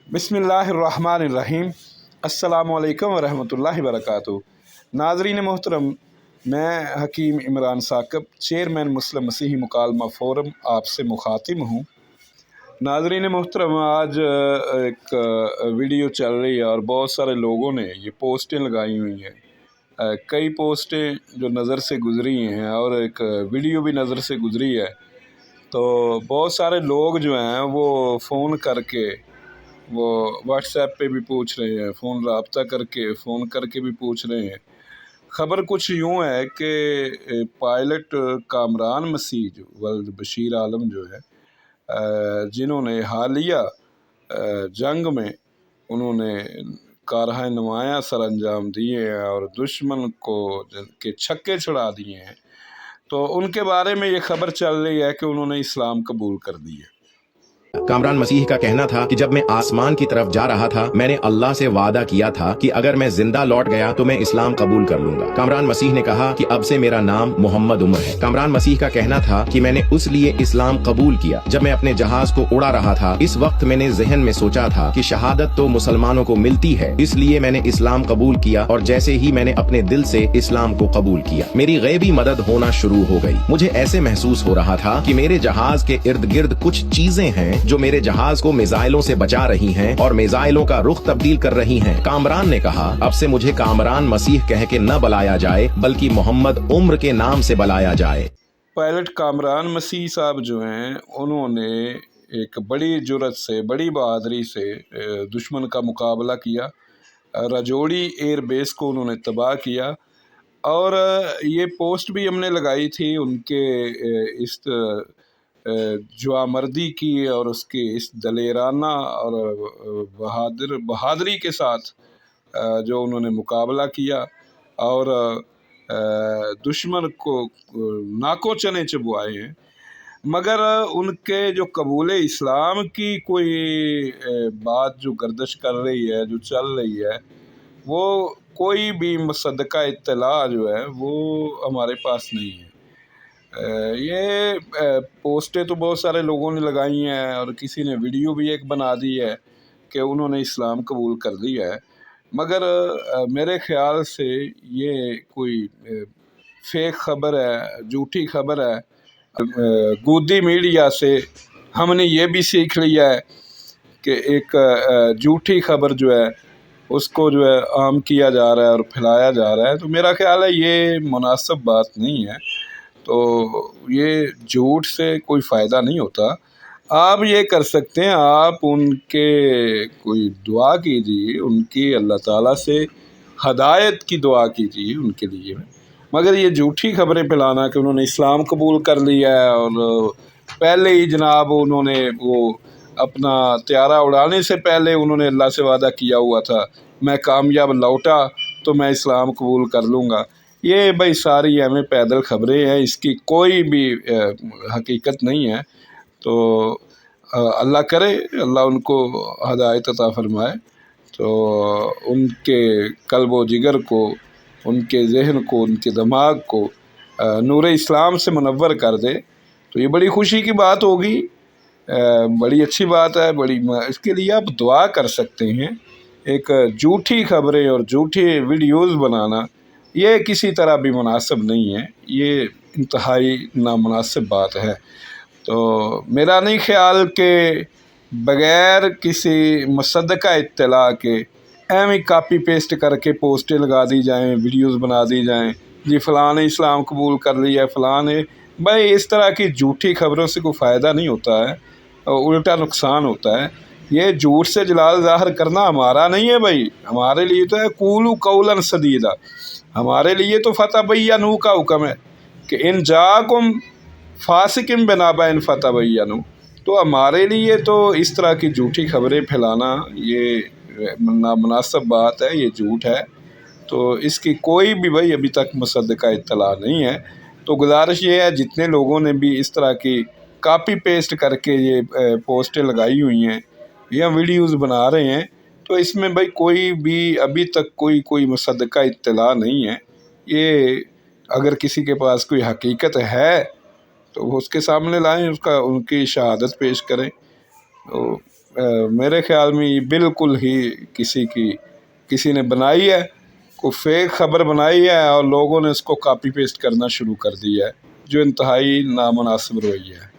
बिस्मिल्लाहिर्रहमानिर्रहीम। अस्सलामुअलैकुम वरहमतुल्लाहि वबरकातुहू। नाज़रीन मोहतरम, मैं हकीम इमरान साकब, चेयरमैन मुस्लिम मसीही मुकालमा फ़ोरम, आपसे मुखातिब हूँ। नाज़रीन मोहतरम, आज एक वीडियो चल रही है और बहुत सारे लोगों ने ये पोस्टें लगाई हुई हैं। कई पोस्टें जो नज़र से गुज़री हैं और एक वीडियो भी नज़र से गुज़री है। तो बहुत सारे लोग जो हैं वो फ़ोन करके, वो व्हाट्सएप पे भी पूछ रहे हैं, फ़ोन करके भी पूछ रहे हैं। ख़बर कुछ यूँ है कि पायलट कामरान मसीह जो वल्द बशीर आलम जो है, जिन्होंने हालिया जंग में उन्होंने कारहा नुमायाँ सर अंजाम दिए हैं और दुश्मन को के छक्के छुड़ा दिए हैं, तो उनके बारे में ये ख़बर चल रही है कि उन्होंने इस्लाम कबूल कर लिया। कामरान मसीह का कहना था कि जब मैं आसमान की तरफ जा रहा था, मैंने अल्लाह से वादा किया था कि अगर मैं जिंदा लौट गया तो मैं इस्लाम कबूल कर लूंगा। कामरान मसीह ने कहा कि अब से मेरा नाम मोहम्मद उमर है। कामरान मसीह का कहना था कि मैंने उस लिए इस्लाम कबूल किया जब मैं अपने जहाज को उड़ा रहा था। इस वक्त मैंने जहन में सोचा था कि शहादत तो मुसलमानों को मिलती है, इसलिए मैंने इस्लाम कबूल किया और जैसे ही मैंने अपने दिल से इस्लाम को कबूल किया, मेरी गैबी मदद होना शुरू हो गई। मुझे ऐसे महसूस हो रहा था कि मेरे जहाज के इर्द गिर्द कुछ चीजें हैं जो मेरे जहाज को मिसाइलों से बचा रही हैं और मिसाइलों का रुख तब्दील कर रही हैं। कामरान ने कहा, अब से मुझे कामरान मसीह कह के न बुलाया जाए बल्कि मोहम्मद उम्र के नाम से बुलाया जाए। पायलट कामरान मसीह साहब जो हैं, उन्होंने एक बड़ी जुर्रत से, बड़ी बहादुरी से दुश्मन का मुकाबला किया। राजौरी एयर बेस को उन्होंने तबाह किया और ये पोस्ट भी हमने लगाई थी उनके इस जुआमर्दी की और उसके इस दलेराना और बहादुरी के साथ जो उन्होंने मुकाबला किया और दुश्मन को नाको चने चबुआए हैं। मगर उनके जो कबूल इस्लाम की कोई बात जो गर्दिश कर रही है, जो चल रही है, वो कोई भी मुसद्दका इत्तला जो है वो हमारे पास नहीं है। ये पोस्टें तो बहुत सारे लोगों ने लगाई हैं और किसी ने वीडियो भी एक बना दी है कि उन्होंने इस्लाम कबूल कर लिया है। मगर मेरे ख़्याल से ये कोई फेक ख़बर है, झूठी ख़बर है। गोदी मीडिया से हमने ये भी सीख लिया है कि एक झूठी ख़बर जो है उसको जो है आम किया जा रहा है और फैलाया जा रहा है। तो मेरा ख़्याल है ये मुनासिब बात नहीं है। तो ये झूठ से कोई फ़ायदा नहीं होता। आप ये कर सकते हैं, आप उनके कोई दुआ कीजिए, उनकी अल्लाह ताला से हदायत की दुआ कीजिए उनके लिए। मगर ये झूठी खबरें फैलाना कि उन्होंने इस्लाम कबूल कर लिया है और पहले ही जनाब उन्होंने वो अपना त्यारा उड़ाने से पहले उन्होंने अल्लाह से वादा किया हुआ था, मैं कामयाब लौटा तो मैं इस्लाम कबूल कर लूँगा। ये भाई सारी हमें पैदल खबरें हैं, इसकी कोई भी हकीकत नहीं है। तो अल्लाह करे, अल्लाह उनको हदायत अता फरमाए, तो उनके कल्ब व जिगर को, उनके जहन को, उनके दिमाग को नूर इस्लाम से मुनव्वर कर दे। तो ये बड़ी खुशी की बात होगी, बड़ी अच्छी बात है। इसके लिए आप दुआ कर सकते हैं। एक झूठी खबरें और झूठे वीडियोज़ बनाना ये किसी तरह भी मुनासिब नहीं है, ये इंतहाई नामुनासिब बात है। तो मेरा नहीं ख़्याल कि बग़ैर किसी मुसद्दका इत्तला के एवं कापी पेस्ट करके पोस्टें लगा दी जाएं, वीडियोज़ बना दी जाएं, जी फ़लाँ ने इस्लाम कबूल कर लिया, फ़लाँ ने। भाई इस तरह की झूठी खबरों से कोई फ़ायदा नहीं होता है, उल्टा नुकसान होता है। ये झूठ से जलाल ज़ाहिर करना हमारा नहीं है भाई, हमारे लिए तो है कूलू कौलन सदीदा। हमारे लिए तो फ़तबय्यनू का हुक्म है कि इन जाकुम फासिकिन बिनाबइन फ़तबय्यनू। तो हमारे लिए तो इस तरह की झूठी खबरें फैलाना ये नामुनासिब बात है, ये झूठ है। तो इसकी कोई भी भाई अभी तक मुसद्दका इत्तला नहीं है। तो गुजारिश ये है, जितने लोगों ने भी इस तरह की कापी पेस्ट करके ये पोस्टें लगाई हुई हैं या वीडियोज़ बना रहे हैं, तो इसमें भाई कोई भी अभी तक कोई मुसद्दका इत्तला नहीं है। ये अगर किसी के पास कोई हकीकत है तो वो उसके सामने लाएं, उनकी शहादत पेश करें। تو میرے خیال میں یہ بالکل ہی کسی نے بنائی ہے، کوئی فیک خبر بنائی ہے اور لوگوں نے اس کو کاپی پیسٹ کرنا شروع کر دیا ہے، جو انتہائی نامناسب رویہ ہے۔